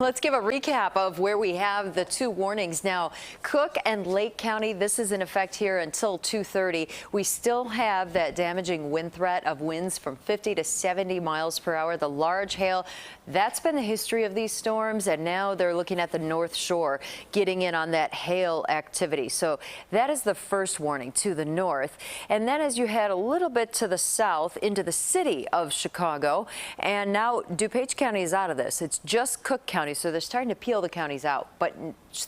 Let's give a recap of where we have the two warnings now. Cook and Lake County, this is in effect here until 2:30. We still have that damaging wind threat of winds from 50 to 70 miles per hour. The large hail, that's been the history of these storms, and now they're looking at the North Shore, getting in on that hail activity. So that is the first warning to the north. And then as you head a little bit to the south into the city of Chicago, and now DuPage County is out of this. It's just Cook County. So they're starting to peel the counties out. But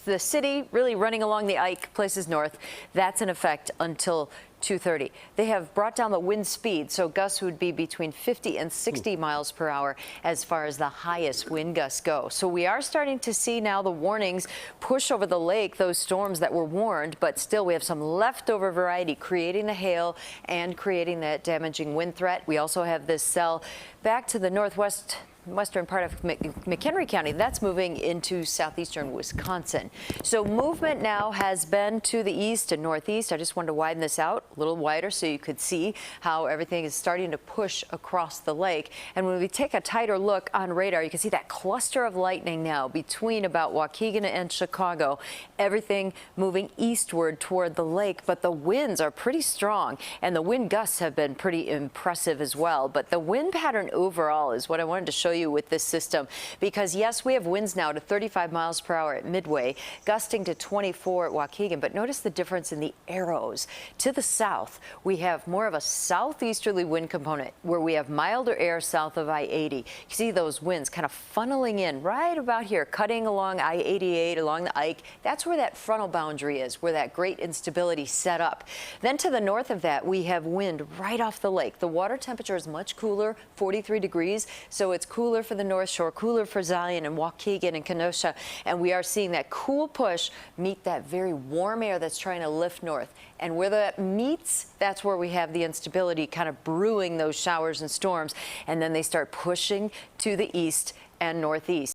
the city really running along the Ike, places north, that's in effect until 2:30. They have brought down the wind speed, so gusts would be between 50 and 60 miles per hour as far as the highest wind gusts go. So we are starting to see now the warnings push over the lake, those storms that were warned, but still we have some leftover variety creating the hail and creating that damaging wind threat. We also have this cell back to the western part of McHenry County. That's moving into southeastern Wisconsin. So movement now has been to the east and northeast. I just wanted to widen this out a little wider so you could see how everything is starting to push across the lake. And when we take a tighter look on radar, you can see that cluster of lightning now between about Waukegan and Chicago. Everything moving eastward toward the lake, but the winds are pretty strong and the wind gusts have been pretty impressive as well. But the wind pattern overall is what I wanted to show you with this system, because yes, we have winds now to 35 miles per hour at Midway, gusting to 24 at Waukegan, but notice the difference in the arrows. To the south, we have more of a southeasterly wind component where we have milder air south of I-80. You see those winds kind of funneling in right about here, cutting along I-88, along the Ike. That's where that frontal boundary is, where that great instability set up. Then to the north of that, we have wind right off the lake. The water temperature is much cooler, 43 degrees, so it's cooler for the North Shore, cooler for Zion and Waukegan and Kenosha, and we are seeing that cool push meet that very warm air that's trying to lift north. And where that meets, that's where we have the instability kind of brewing those showers and storms, and then they start pushing to the east and northeast.